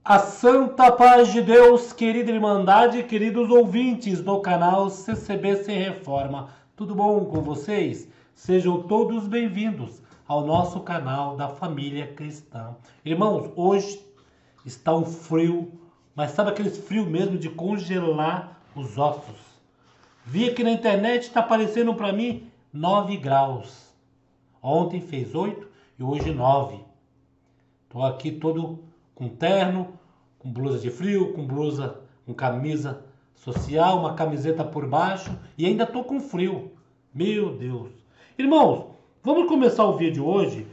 A santa paz de Deus, querida Irmandade, queridos ouvintes do canal CCB Sem Reforma. Tudo bom com vocês? Sejam todos bem-vindos ao nosso canal da família cristã. Irmãos, hoje está um frio, mas sabe aquele frio mesmo de congelar os ossos? Vi aqui na internet, está aparecendo para mim 9 graus. Ontem fez 8 e hoje 9. Estou aqui todo com terno, com blusa de frio, com camisa social, uma camiseta por baixo e ainda estou com frio. Meu Deus. Irmãos, vamos começar o vídeo hoje.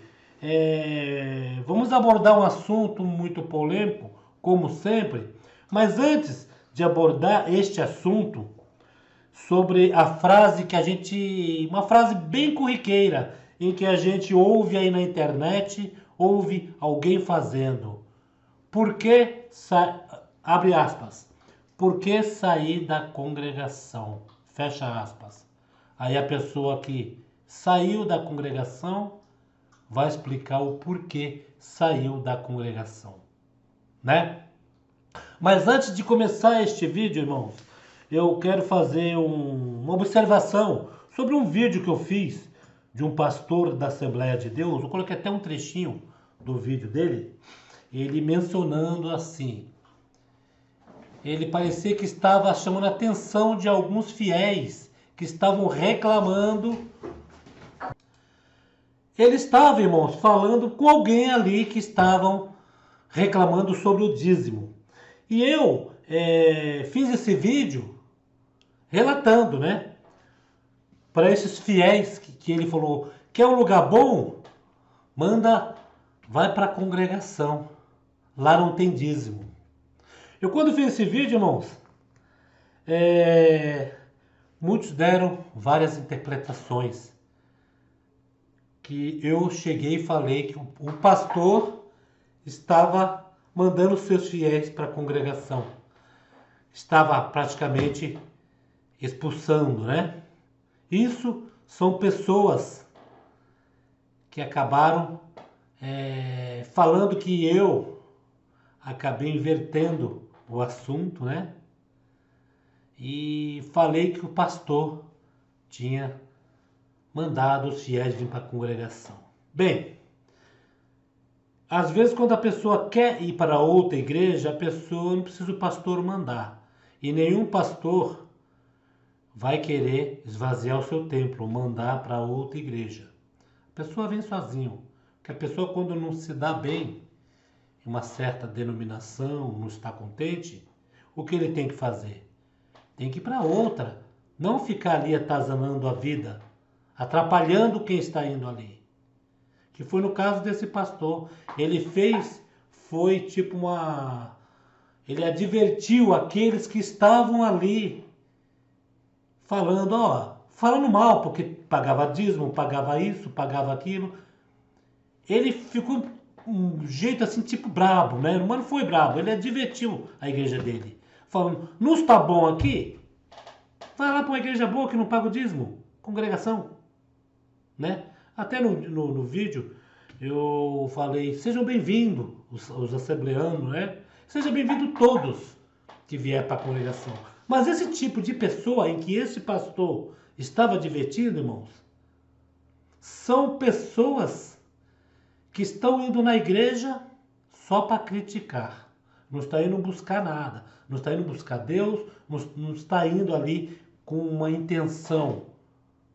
Vamos abordar um assunto muito polêmico, como sempre. Mas antes de abordar este assunto, sobre a frase uma frase bem corriqueira, em que a gente ouve aí na internet, ouve alguém fazendo. Abre aspas. Por que sair da congregação? Fecha aspas. Aí a pessoa que saiu da congregação vai explicar o porquê saiu da congregação, né? Mas antes de começar este vídeo, irmãos, eu quero fazer uma observação sobre um vídeo que eu fiz de um pastor da Assembleia de Deus. Eu coloquei até um trechinho do vídeo dele, ele mencionando assim, ele parecia que estava chamando a atenção de alguns fiéis que estavam reclamando. Ele estava, irmãos, falando com alguém ali que estavam reclamando sobre o dízimo. E eu fiz esse vídeo relatando, né, para esses fiéis que ele falou, quer um lugar bom? Vai para a congregação. Lá não tem dízimo. Eu quando fiz esse vídeo, irmãos, muitos deram várias interpretações. Que eu cheguei e falei que o pastor estava mandando seus fiéis para a congregação. Estava praticamente expulsando, né? Isso são pessoas que acabaram falando que eu acabei invertendo o assunto, né? E falei que o pastor tinha mandado os fiéis vir para a congregação. Bem, às vezes quando a pessoa quer ir para outra igreja, a pessoa não precisa o pastor mandar. E nenhum pastor vai querer esvaziar o seu templo, mandar para outra igreja. A pessoa vem sozinho. Porque a pessoa quando não se dá bem em uma certa denominação, não está contente, o que ele tem que fazer? Tem que ir para outra. Não ficar ali atazanando a vida, atrapalhando quem está indo ali. Que foi no caso desse pastor. Ele advertiu aqueles que estavam ali, falando mal, porque pagava dízimo, pagava isso, pagava aquilo. Ele ficou um jeito assim, tipo brabo, né? Mas não foi brabo, ele advertiu a igreja dele. Falando, não está bom aqui? Vai lá para uma igreja boa que não paga o dízimo. Congregação. Né? Até no vídeo eu falei, sejam bem-vindos os assembleanos, né? Sejam bem-vindos todos que vier para a congregação. Mas esse tipo de pessoa em que esse pastor estava advertindo, irmãos, são pessoas que estão indo na igreja só para criticar. Não está indo buscar nada. Não está indo buscar Deus, não está indo ali com uma intenção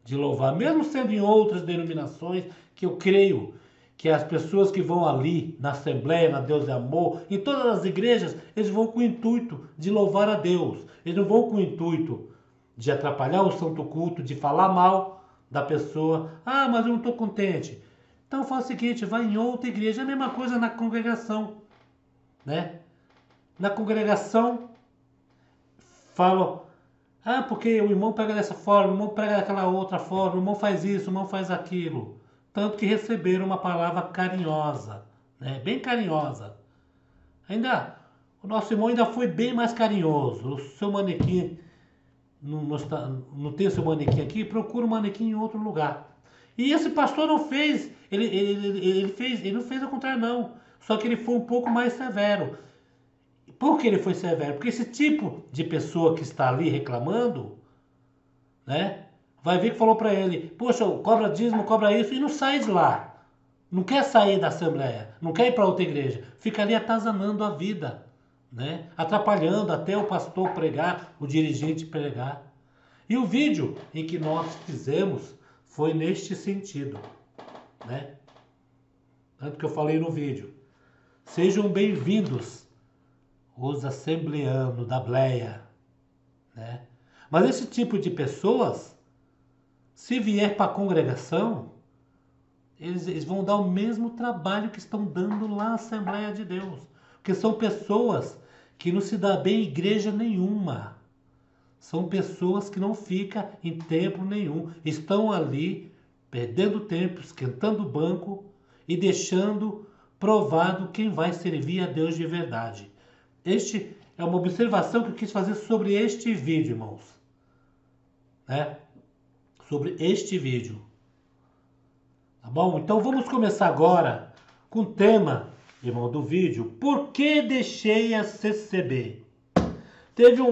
de louvar. Mesmo sendo em outras denominações, que eu creio que as pessoas que vão ali na Assembleia, na Deus é Amor, em todas as igrejas, eles vão com o intuito de louvar a Deus. Eles não vão com o intuito de atrapalhar o santo culto, de falar mal da pessoa. Ah, mas eu não estou contente. Então faz o seguinte, vai em outra igreja. É a mesma coisa na congregação, né? Na congregação, falam, porque o irmão pega dessa forma, o irmão pega daquela outra forma, o irmão faz isso, o irmão faz aquilo. Tanto que receberam uma palavra carinhosa, né? Bem carinhosa. O nosso irmão ainda foi bem mais carinhoso. O seu manequim, não tem o seu manequim aqui? Procura um manequim em outro lugar. E esse pastor não fez, ele não fez ao contrário não. Só que ele foi um pouco mais severo. Por que ele foi severo? Porque esse tipo de pessoa que está ali reclamando, né? Vai ver que falou para ele, poxa, cobra dízimo, cobra isso, e não sai de lá. Não quer sair da Assembleia, não quer ir para outra igreja. Fica ali atazanando a vida, né? Atrapalhando até o pastor pregar, o dirigente pregar. E o vídeo em que nós fizemos foi neste sentido, né? Tanto que eu falei no vídeo. Sejam bem-vindos os assembleanos da Bleia, né? Mas esse tipo de pessoas, se vier para a congregação, eles vão dar o mesmo trabalho que estão dando lá na Assembleia de Deus. Porque são pessoas que não se dá bem em igreja nenhuma. São pessoas que não ficam em templo nenhum. Estão ali perdendo tempo, esquentando o banco e deixando provado quem vai servir a Deus de verdade. Este é uma observação que eu quis fazer sobre este vídeo, irmãos. Né? Sobre este vídeo. Tá bom? Então vamos começar agora com o tema, irmão, do vídeo. Por que deixei a CCB? Teve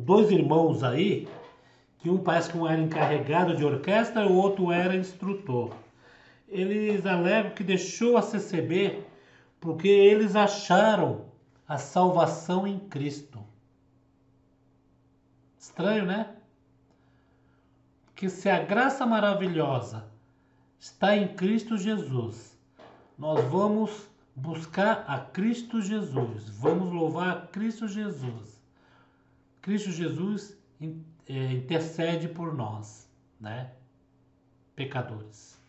dois irmãos aí, que parece que um era encarregado de orquestra e o outro era instrutor. Eles alegam que deixou a CCB porque eles acharam a salvação em Cristo. Estranho, né? Porque se a graça maravilhosa está em Cristo Jesus, nós vamos buscar a Cristo Jesus, vamos louvar a Cristo Jesus. Cristo Jesus intercede por nós, né? Pecadores.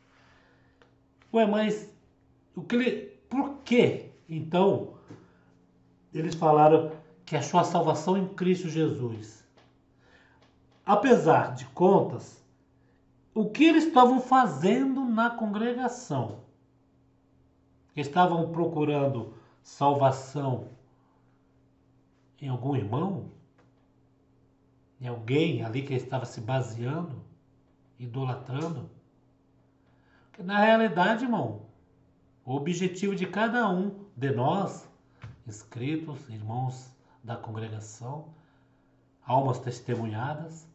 Ué, mas por que, então, eles falaram que achou a salvação em Cristo Jesus? Apesar de contas, o que eles estavam fazendo na congregação? Estavam procurando salvação em algum irmão? Em alguém ali que estava se baseando, idolatrando? Porque na realidade, irmão, o objetivo de cada um de nós, inscritos, irmãos da congregação, almas testemunhadas,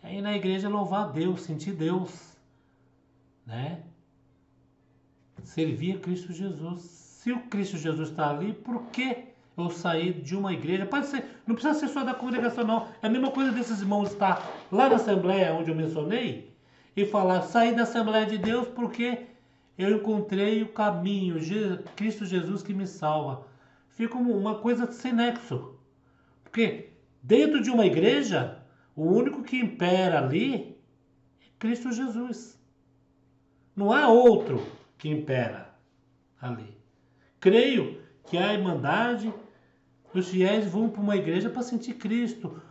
é ir na igreja louvar a Deus, sentir Deus, né? Servir a Cristo Jesus. Se o Cristo Jesus está ali, por que eu sair de uma igreja? Pode ser, não precisa ser só da congregação, não. É a mesma coisa desses irmãos estar lá na Assembleia, onde eu mencionei, e falar, sair da Assembleia de Deus porque eu encontrei o caminho, Cristo Jesus que me salva. Fica uma coisa sem nexo. Porque dentro de uma igreja, o único que impera ali é Cristo Jesus. Não há outro que impera ali. Creio que a irmandade, os fiéis vão para uma igreja para sentir Cristo,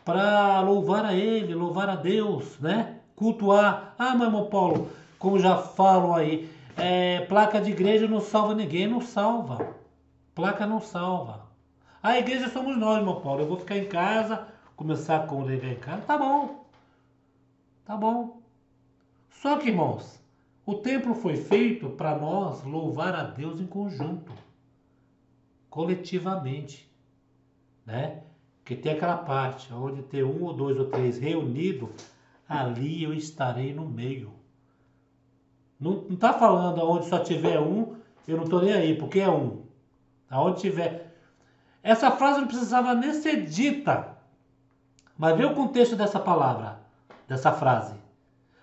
para louvar a Ele, louvar a Deus, né? Cultuar. Ah, meu irmão Paulo, como já falam aí, placa de igreja não salva ninguém, não salva. Placa não salva. A igreja somos nós, irmão Paulo. Eu vou ficar em casa, começar a congregar em casa. Tá bom. Tá bom. Só que, irmãos, o templo foi feito para nós louvar a Deus em conjunto, coletivamente, né? Porque tem aquela parte onde tem um ou dois ou três reunidos, ali eu estarei no meio. Não está falando aonde só tiver um, eu não estou nem aí, porque é um. Aonde tiver. Essa frase não precisava nem ser dita, mas vê o contexto dessa palavra, dessa frase.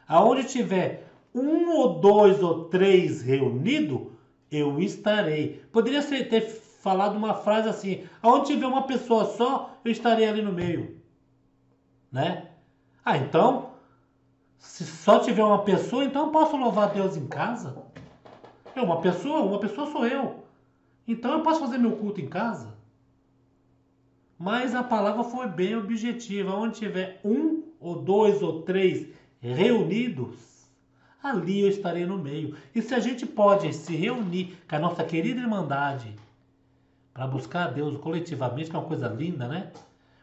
Aonde tiver um ou dois ou três reunidos, eu estarei. Poderia ter falado uma frase assim, aonde tiver uma pessoa só, eu estarei ali no meio. Né? Ah, então, se só tiver uma pessoa, então eu posso louvar Deus em casa? Uma pessoa sou eu. Então eu posso fazer meu culto em casa? Mas a palavra foi bem objetiva. Onde tiver um ou dois ou três reunidos, ali eu estarei no meio. E se a gente pode se reunir com a nossa querida irmandade para buscar a Deus coletivamente, que é uma coisa linda, né?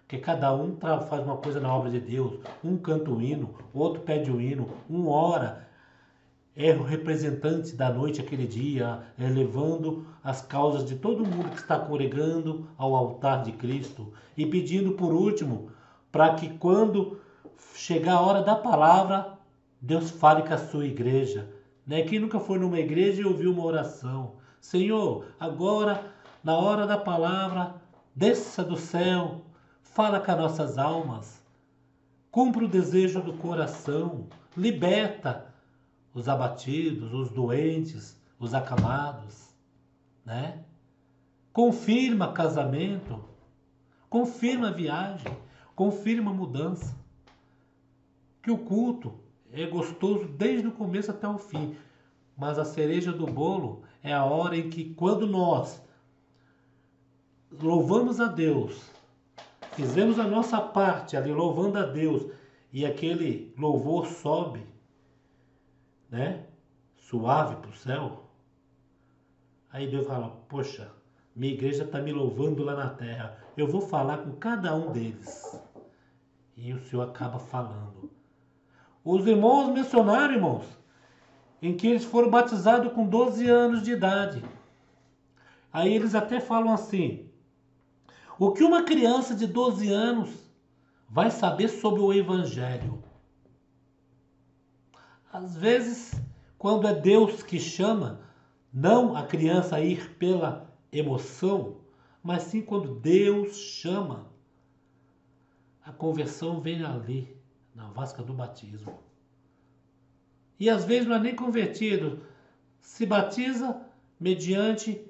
Porque cada um faz uma coisa na obra de Deus. Um canta o hino, o outro pede o hino, um ora. é o representante da noite aquele dia, levando as causas de todo mundo que está congregando ao altar de Cristo e pedindo por último para que quando chegar a hora da palavra, Deus fale com a sua igreja. Né? Quem nunca foi numa igreja e ouviu uma oração? Senhor, agora, na hora da palavra, desça do céu, fala com as nossas almas, cumpra o desejo do coração, liberta os abatidos, os doentes, os acamados, né? Confirma casamento, confirma viagem, confirma mudança. Que o culto é gostoso desde o começo até o fim, mas a cereja do bolo é a hora em que, quando nós louvamos a Deus, fizemos a nossa parte ali louvando a Deus, e aquele louvor sobe, né? Suave para o céu. Aí Deus fala, poxa, minha igreja está me louvando lá na terra. Eu vou falar com cada um deles. E o Senhor acaba falando. Os irmãos mencionaram, irmãos, em que eles foram batizados com 12 anos de idade. Aí eles até falam assim, o que uma criança de 12 anos vai saber sobre o Evangelho? Às vezes, quando é Deus que chama, não a criança a ir pela emoção, mas sim quando Deus chama, a conversão vem ali, na vasca do batismo. E às vezes não é nem convertido, se batiza mediante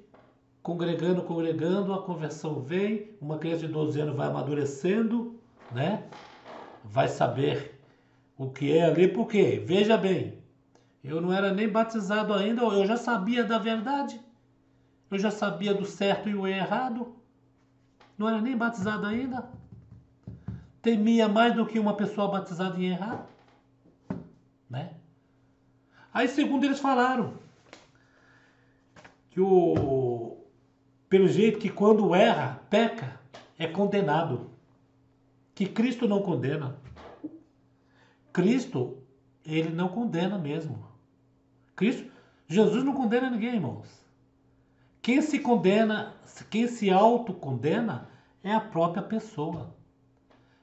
congregando, a conversão vem, uma criança de 12 anos vai amadurecendo, né? Vai saber o que é ali, porque, veja bem, eu não era nem batizado ainda, eu já sabia da verdade, eu já sabia do certo e o errado, não era nem batizado ainda, temia mais do que uma pessoa batizada em errado, né? Aí, segundo eles falaram, que pelo jeito que quando erra, peca, é condenado, que Cristo não condena. Cristo, ele não condena mesmo. Jesus não condena ninguém, irmãos. Quem se condena, quem se autocondena é a própria pessoa.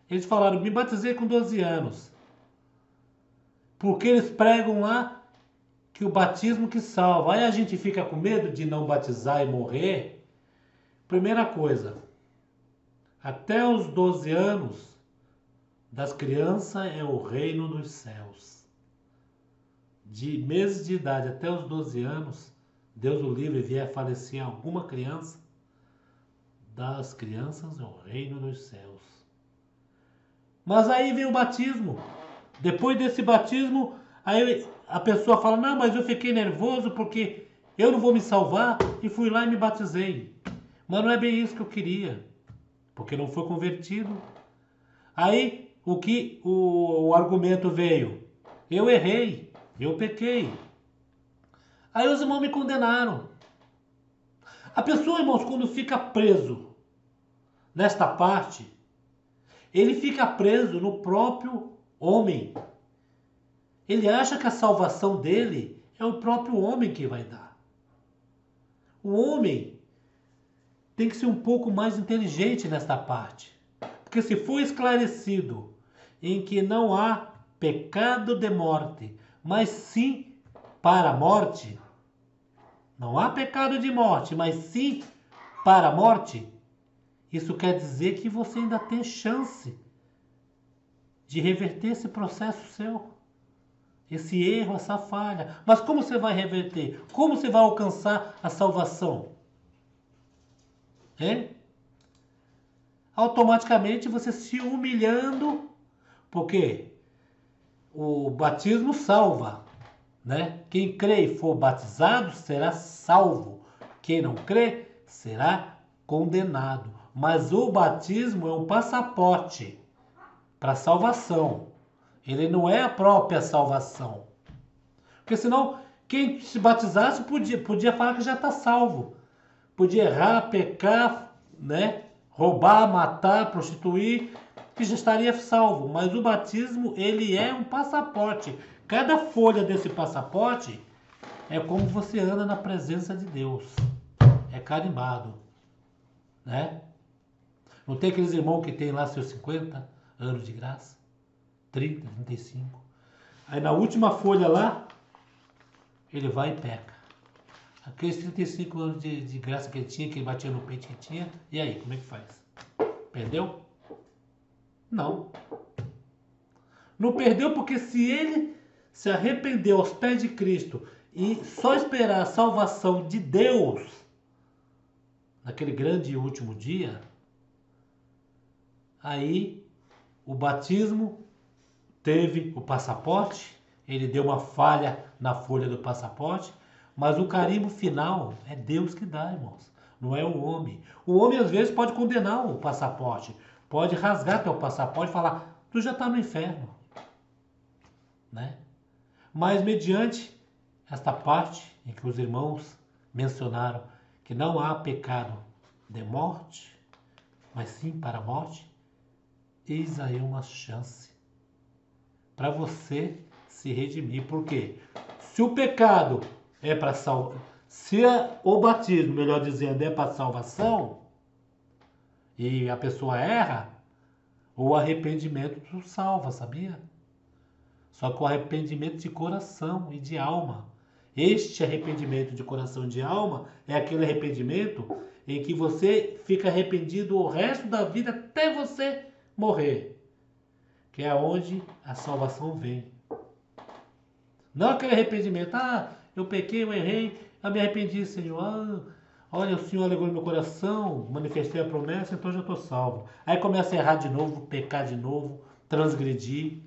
Eles falaram, me batizei com 12 anos. Porque eles pregam lá que o batismo que salva. Aí a gente fica com medo de não batizar e morrer. Primeira coisa, até os 12 anos das crianças é o reino dos céus. De meses de idade até os 12 anos, Deus o livre, vier a falecer alguma criança, das crianças é o reino dos céus. Mas aí vem o batismo. Depois desse batismo, aí a pessoa fala, não, mas eu fiquei nervoso porque eu não vou me salvar e fui lá e me batizei. Mas não é bem isso que eu queria, porque não foi convertido. Aí o argumento veio, eu errei, eu pequei. Aí os irmãos me condenaram. A pessoa, irmãos, quando fica preso nesta parte, ele fica preso no próprio homem. Ele acha que a salvação dele é o próprio homem que vai dar. O homem tem que ser um pouco mais inteligente nesta parte. Porque se for esclarecido em que não há pecado de morte, mas sim para a morte, não há pecado de morte, mas sim para a morte, isso quer dizer que você ainda tem chance de reverter esse processo seu, esse erro, essa falha. Mas como você vai reverter? Como você vai alcançar a salvação? Automaticamente você se humilhando, porque o batismo salva, né? Quem crê e for batizado será salvo. Quem não crê será condenado. Mas o batismo é um passaporte para a salvação. Ele não é a própria salvação. Porque senão, quem se batizasse podia falar que já está salvo. Podia errar, pecar, né? roubar, matar, prostituir, que já estaria salvo. Mas o batismo, ele é um passaporte. Cada folha desse passaporte é como você anda na presença de Deus. É carimbado, né? Não tem aqueles irmãos que tem lá seus 50 anos de graça? 30, 35. Aí na última folha lá, ele vai e peca. Aqueles 35 anos de graça que ele tinha, que ele batia no peito que tinha, e aí, como é que faz? Perdeu? Não. Não perdeu porque se ele se arrependeu aos pés de Cristo e só esperar a salvação de Deus naquele grande e último dia, aí o batismo teve o passaporte, ele deu uma falha na folha do passaporte, mas o carimbo final é Deus que dá, irmãos. Não é o homem. O homem às vezes pode condenar o passaporte, pode rasgar teu passaporte e falar, tu já está no inferno, né? Mas mediante esta parte em que os irmãos mencionaram que não há pecado de morte, mas sim para a morte, eis aí uma chance para você se redimir. Por quê? Se o pecado é para salvar, se o batismo, melhor dizendo, é para salvação, e a pessoa erra, o arrependimento salva, sabia? Só que o arrependimento de coração e de alma. Este arrependimento de coração e de alma é aquele arrependimento em que você fica arrependido o resto da vida até você morrer. Que é onde a salvação vem. Não aquele arrependimento, eu pequei, eu errei, eu me arrependi, Senhor. Olha, o Senhor alegrou meu coração, manifestei a promessa, então já estou salvo. Aí começa a errar de novo, pecar de novo, transgredir.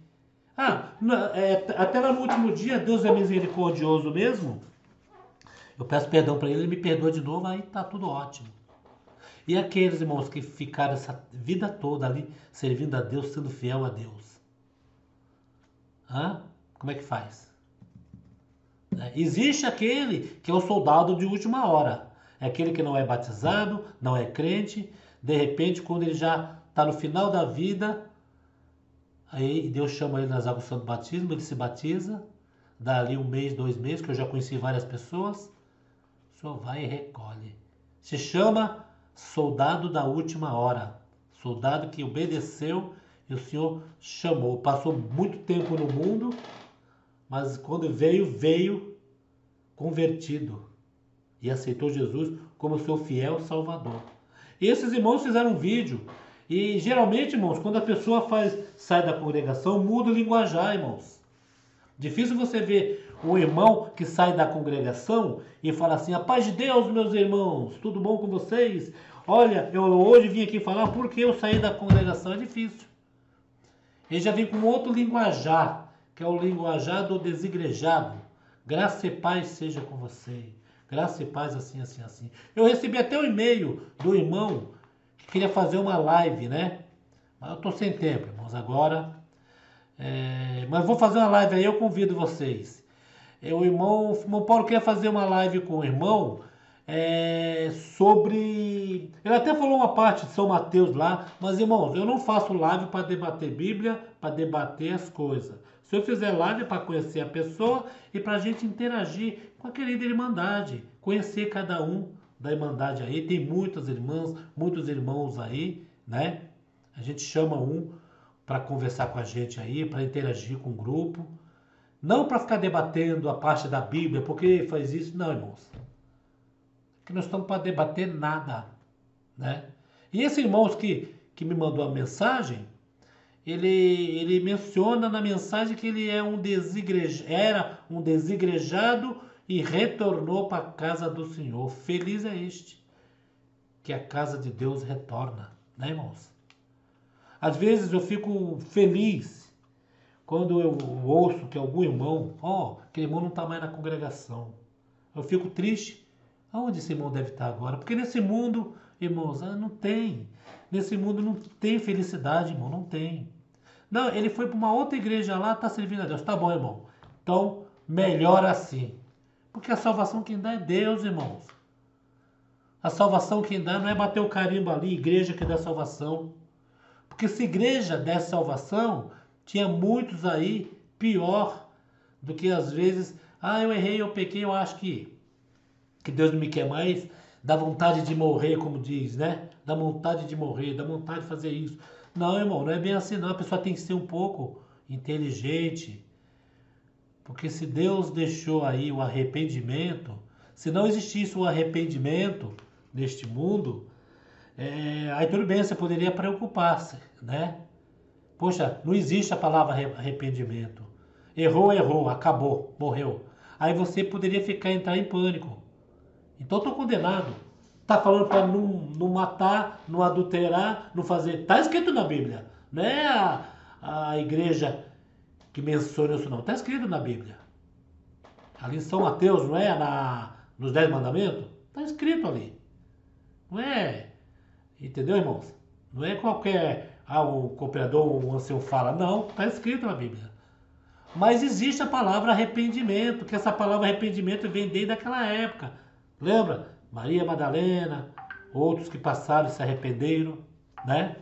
Até lá no último dia, Deus é misericordioso mesmo. Eu peço perdão para ele me perdoa de novo, aí tá tudo ótimo. E aqueles irmãos que ficaram essa vida toda ali servindo a Deus, sendo fiel a Deus? Como é que faz? Existe aquele que é o soldado de última hora. É aquele que não é batizado, não é crente. De repente, quando ele já está no final da vida, aí Deus chama ele nas águas do santo batismo, ele se batiza. Dá ali 1 mês, 2 meses, que eu já conheci várias pessoas. O senhor vai e recolhe. Se chama soldado da última hora. Soldado que obedeceu e o Senhor chamou. Passou muito tempo no mundo, mas quando veio convertido e aceitou Jesus como seu fiel Salvador. E esses irmãos fizeram um vídeo. E geralmente, irmãos, quando a pessoa sai da congregação, muda o linguajar, irmãos. Difícil você ver um irmão que sai da congregação e fala assim, a paz de Deus, meus irmãos, tudo bom com vocês? Olha, eu hoje vim aqui falar porque eu saí da congregação. É difícil. Ele já vem com outro linguajar, que é o linguajar do desigrejado. Graça e paz seja com você. Graça e paz assim, assim, assim. Eu recebi até um e-mail do irmão que queria fazer uma live, né? Mas eu estou sem tempo, irmãos, agora. Mas vou fazer uma live aí, eu convido vocês. O irmão Paulo queria fazer uma live com o irmão sobre... Ele até falou uma parte de São Mateus lá, mas irmãos, eu não faço live para debater Bíblia, para debater as coisas. Se eu fizer live é para conhecer a pessoa e para a gente interagir com a querida Irmandade, conhecer cada um da Irmandade aí. Tem muitas irmãs, muitos irmãos aí, né? A gente chama um para conversar com a gente aí, para interagir com o grupo. Não para ficar debatendo a parte da Bíblia, porque faz isso, não, irmãos. Que nós estamos para debater nada, né? E esse irmão que me mandou a mensagem, ele menciona na mensagem que ele era um desigrejado e retornou para a casa do Senhor. Feliz é este, que a casa de Deus retorna, né, irmãos? Às vezes eu fico feliz quando eu ouço que algum irmão, aquele irmão não está mais na congregação. Eu fico triste. Aonde esse irmão deve estar agora? Porque nesse mundo, irmãos, não tem. Nesse mundo não tem felicidade, irmão, não tem. Não, ele foi para uma outra igreja lá, está servindo a Deus. Tá bom, irmão. Então, melhor assim. Porque a salvação quem dá é Deus, irmãos. A salvação quem dá não é bater o carimbo ali, igreja que dá salvação. Porque se igreja desse salvação, tinha muitos aí pior do que às vezes, eu errei, eu pequei, eu acho que Deus não me quer mais, dá vontade de morrer, como diz, né? Dá vontade de morrer, dá vontade de fazer isso. Não, irmão, não é bem assim não, a pessoa tem que ser um pouco inteligente, porque se Deus deixou aí o arrependimento, se não existisse o arrependimento neste mundo, aí tudo bem, você poderia preocupar-se, né? Poxa, não existe a palavra arrependimento. Errou, errou, acabou, morreu. Aí você poderia entrar em pânico. Então estou condenado. Tá falando para não matar, não adulterar, não fazer. Tá escrito na Bíblia. Não é a igreja que menciona isso, não. Tá escrito na Bíblia. Ali em São Mateus, não é? Nos 10 mandamentos? Tá escrito ali. Não é. Entendeu, irmãos? Não é qualquer. Um cooperador, um ancião fala. Não, tá escrito na Bíblia. Mas existe a palavra arrependimento, que essa palavra arrependimento vem desde aquela época. Lembra? Maria Madalena, outros que passaram e se arrependeram, né?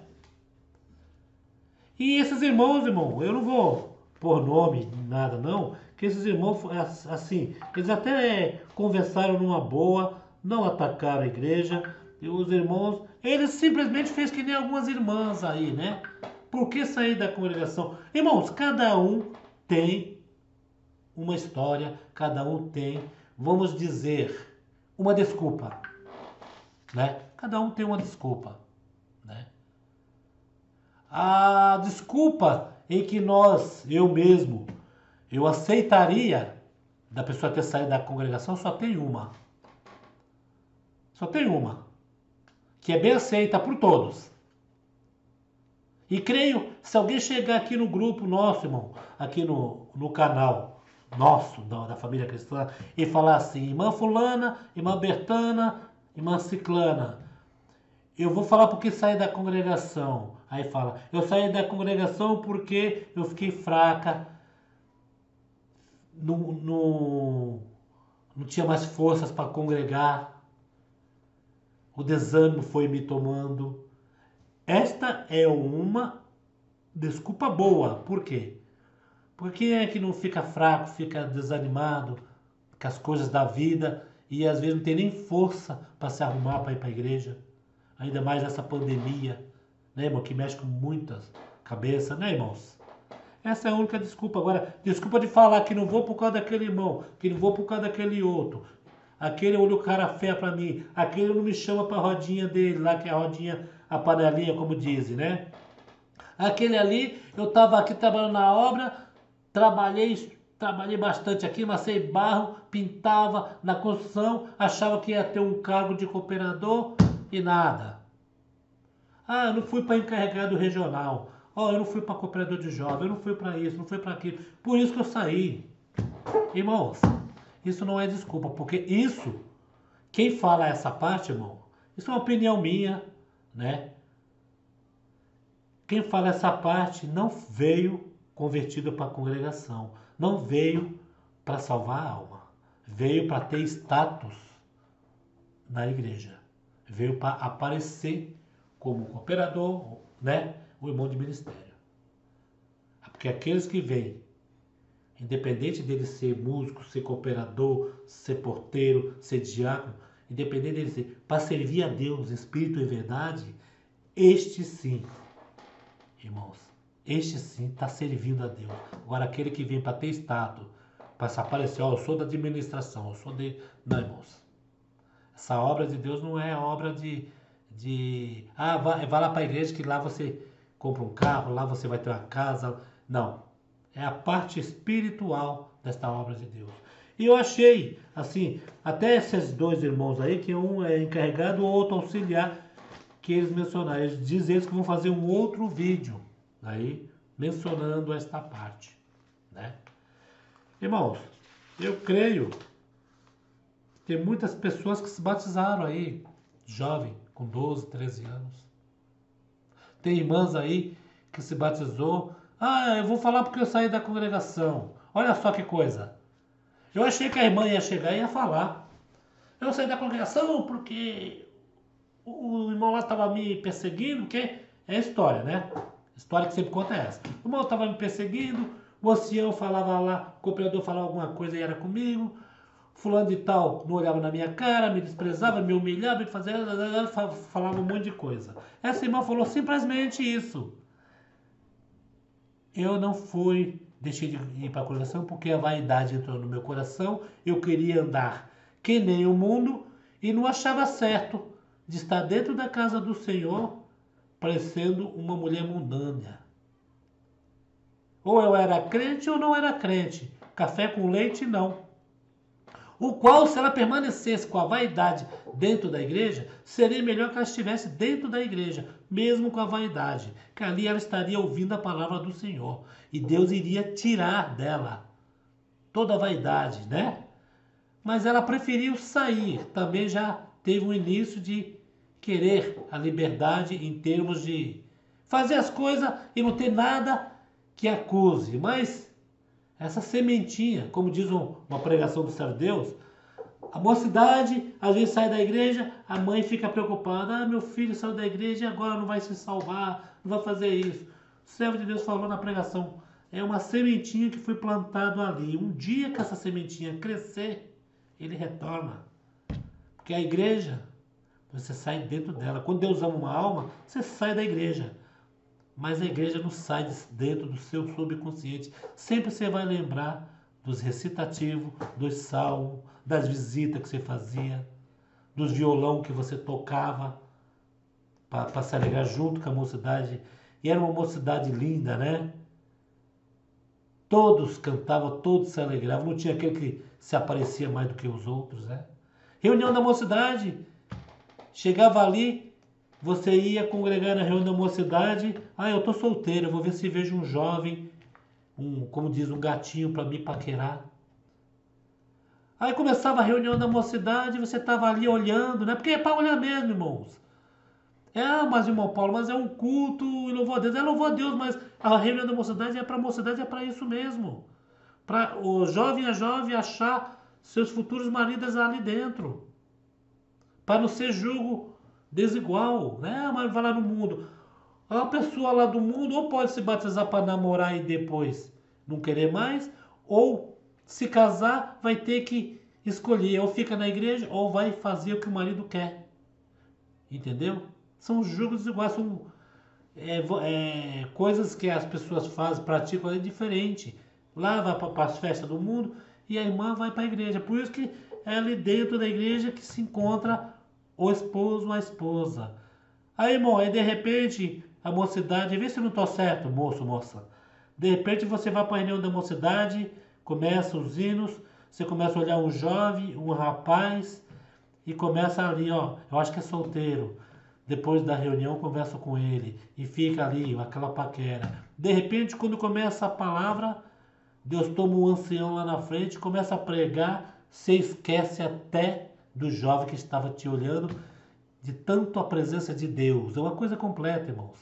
E esses irmãos, irmão, eu não vou pôr nome, nada não, que esses irmãos, assim, eles até conversaram numa boa, não atacaram a igreja, e os irmãos, eles simplesmente fez que nem algumas irmãs aí, né? Por que sair da congregação? Irmãos, cada um tem uma história, cada um tem, vamos dizer, uma desculpa, né? Cada um tem uma desculpa, né? A desculpa em que eu mesmo, eu aceitaria da pessoa ter saído da congregação só tem uma. Só tem uma. Que é bem aceita por todos. E creio, se alguém chegar aqui no grupo nosso, irmão, aqui no canal nosso, da família cristã, e falar assim, irmã fulana, irmã Bertana, irmã Ciclana, eu vou falar porque saí da congregação. Aí fala, eu saí da congregação porque eu fiquei fraca, não tinha mais forças para congregar, o desânimo foi me tomando. Esta é uma desculpa boa. Por quê? Porque quem é que não fica fraco, fica desanimado com as coisas da vida e às vezes não tem nem força para se arrumar para ir para a igreja? Ainda mais nessa pandemia, né, irmão? Que mexe com muitas cabeças, né, irmãos? Essa é a única desculpa. Agora, desculpa de falar que não vou por causa daquele irmão, que não vou por causa daquele outro. Aquele olha o cara feia para mim, aquele não me chama para a rodinha dele lá, que é a rodinha, a panelinha, como dizem, né? Aquele ali, eu estava aqui trabalhando na obra, trabalhei bastante aqui, amassei barro, pintava na construção, achava que ia ter um cargo de cooperador e nada. Eu não fui para encarregado regional. Eu não fui para cooperador de jovem, eu não fui para isso, não fui para aquilo. Por isso que eu saí. Irmãos, isso não é desculpa, porque isso, quem fala essa parte, irmão, isso é uma opinião minha, né? Quem fala essa parte não veio convertido para a congregação, não veio para salvar a alma, veio para ter status na igreja, veio para aparecer como cooperador, né? O irmão de ministério. Porque aqueles que vêm, independente dele ser músico, ser cooperador, ser porteiro, ser diácono, independente dele ser, para servir a Deus, espírito e verdade, este sim, irmãos, este sim está servindo a Deus. Agora aquele que vem para ter status, para se aparecer, eu sou da administração, eu sou de... Não, irmãos. Essa obra de Deus não é obra vai lá para a igreja que lá você compra um carro, lá você vai ter uma casa. Não. É a parte espiritual desta obra de Deus. E eu achei, assim, até esses dois irmãos aí, que um é encarregado, o outro auxiliar, que eles mencionaram. Eles dizem que vão fazer um outro vídeo aí, mencionando esta parte, né? Irmãos, eu creio que tem muitas pessoas que se batizaram aí, jovem, com 12, 13 anos. Tem irmãs aí que se batizou. Eu vou falar porque eu saí da congregação. Olha só que coisa. Eu achei que a irmã ia chegar e ia falar. Eu saí da congregação porque o irmão lá estava me perseguindo, porque é história, né? História que sempre conta é essa. O irmão estava me perseguindo, o ancião falava lá, o cooperador falava alguma coisa e era comigo. Fulano de tal não olhava na minha cara, me desprezava, me humilhava, me fazia, falava um monte de coisa. Essa irmã falou simplesmente isso. Eu não fui, deixei de ir para a congregação porque a vaidade entrou no meu coração. Eu queria andar que nem o mundo e não achava certo de estar dentro da casa do Senhor parecendo uma mulher mundana. Ou eu era crente ou não era crente. Café com leite, não. O qual, se ela permanecesse com a vaidade dentro da igreja, seria melhor que ela estivesse dentro da igreja, mesmo com a vaidade, que ali ela estaria ouvindo a palavra do Senhor. E Deus iria tirar dela toda a vaidade, né? Mas ela preferiu sair, também já teve um início de querer a liberdade em termos de fazer as coisas e não ter nada que acuse. Mas essa sementinha, como diz uma pregação do Servo de Deus, a mocidade às vezes sai da igreja, a mãe fica preocupada, meu filho saiu da igreja e agora não vai se salvar, não vai fazer isso. O servo de Deus falou na pregação, é uma sementinha que foi plantado ali. Um dia que essa sementinha crescer, ele retorna. Porque a igreja, você sai dentro dela. Quando Deus ama uma alma, você sai da igreja. Mas a igreja não sai dentro do seu subconsciente. Sempre você vai lembrar dos recitativos, dos salmos, das visitas que você fazia, dos violão que você tocava para se alegrar junto com a mocidade. E era uma mocidade linda, né? Todos cantavam, todos se alegravam. Não tinha aquele que se aparecia mais do que os outros, né? Reunião da mocidade. Chegava ali, você ia congregar na reunião da mocidade. Ah, eu tô solteiro, eu vou ver se vejo um jovem, como diz, um gatinho para me paquerar. Aí começava a reunião da mocidade, você estava ali olhando, né? Porque é para olhar mesmo, irmãos. Mas irmão Paulo, mas é um culto e louvor a Deus. É louvor a Deus, mas a reunião da mocidade é para mocidade, é para isso mesmo. Para o jovem e a jovem achar seus futuros maridos ali dentro. Para não ser julgo desigual, né? Mas vai lá no mundo. A pessoa lá do mundo ou pode se batizar para namorar e depois não querer mais, ou se casar vai ter que escolher, ou fica na igreja ou vai fazer o que o marido quer. Entendeu? São julgos desiguais, são coisas que as pessoas fazem, praticam é diferente. Lá vai para as festas do mundo e a irmã vai para a igreja. Por isso que é ali dentro da igreja que se encontra o esposo ou a esposa. Aí, irmão, aí de repente a mocidade, vê se eu não estou certo, moço, moça. De repente você vai para a reunião da mocidade, começa os hinos, você começa a olhar um jovem, um rapaz e começa ali, ó, eu acho que é solteiro. Depois da reunião, conversa com ele e fica ali, aquela paquera. De repente, quando começa a palavra, Deus toma um ancião lá na frente, começa a pregar, você esquece até do jovem que estava te olhando, de tanto a presença de Deus. É uma coisa completa, irmãos.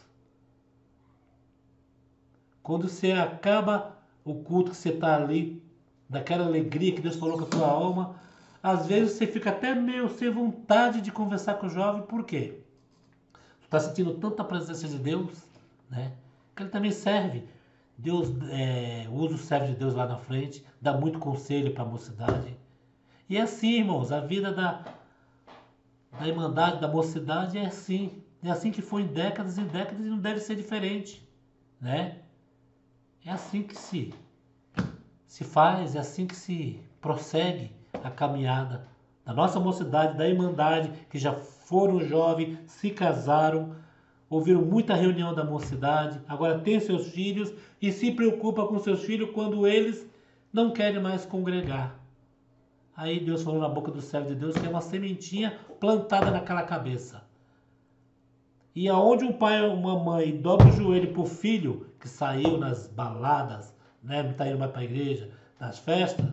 Quando você acaba o culto que você está ali, daquela alegria que Deus falou com a tua alma, às vezes você fica até meio sem vontade de conversar com o jovem, por quê? Está sentindo tanta presença de Deus, né? Que ele também serve. Deus usa o servo de Deus lá na frente, dá muito conselho para a mocidade. E é assim, irmãos, a vida da irmandade, da mocidade é assim. É assim que foi em décadas e décadas e não deve ser diferente, né? É assim que se faz, é assim que se prossegue a caminhada da nossa mocidade, da irmandade, que já foram jovens, se casaram, ouviram muita reunião da mocidade, agora tem seus filhos e se preocupa com seus filhos quando eles não querem mais congregar. Aí Deus falou na boca do servo de Deus que é uma sementinha plantada naquela cabeça. E aonde um pai ou uma mãe dobra o joelho pro filho que saiu nas baladas, né, não está indo mais para a igreja, nas festas,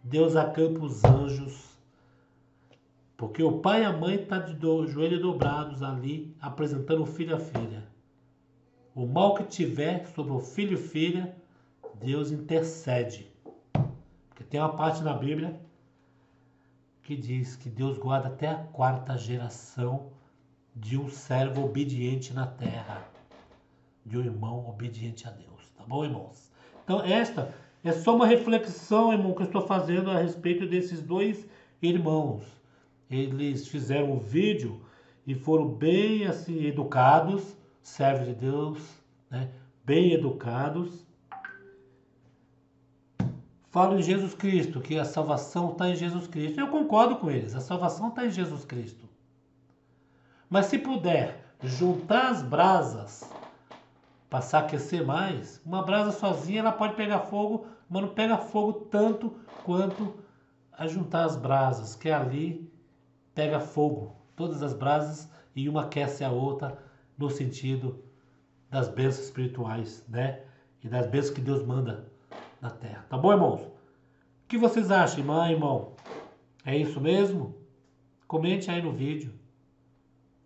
Deus acampa os anjos. Porque o pai e a mãe estão de joelhos dobrados ali, apresentando o filho e a filha. O mal que tiver sobre o filho e filha, Deus intercede. Porque tem uma parte na Bíblia que diz que Deus guarda até a 4ª geração de um servo obediente na terra, de um irmão obediente a Deus. Tá bom, irmãos? Então, esta é só uma reflexão, irmão, que eu estou fazendo a respeito desses dois irmãos. Eles fizeram um vídeo e foram bem assim educados, servos de Deus, né? Bem educados. Falam em Jesus Cristo, que a salvação está em Jesus Cristo. Eu concordo com eles, a salvação está em Jesus Cristo. Mas se puder juntar as brasas, passar a aquecer mais, uma brasa sozinha ela pode pegar fogo, mas não pega fogo tanto quanto a juntar as brasas, que ali pega fogo. Todas as brasas e uma aquece a outra no sentido das bênçãos espirituais, né? E das bênçãos que Deus manda na terra. Tá bom, irmãos? O que vocês acham, irmã, irmão? É isso mesmo? Comente aí no vídeo.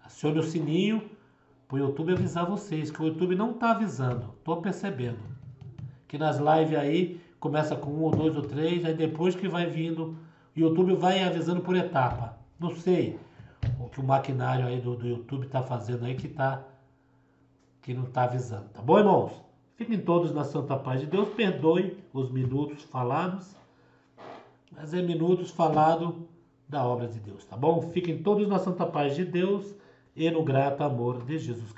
Acione o sininho para o YouTube avisar vocês, que o YouTube não está avisando. Tô percebendo. Que nas lives aí começa com 1 ou 2 ou 3, aí depois que vai vindo, o YouTube vai avisando por etapa. Não sei o que o maquinário aí do YouTube está fazendo aí que não está avisando. Tá bom, irmãos? Fiquem todos na santa paz de Deus. Perdoe os minutos falados, mas é minutos falado da obra de Deus, tá bom? Fiquem todos na santa paz de Deus e no grato amor de Jesus Cristo.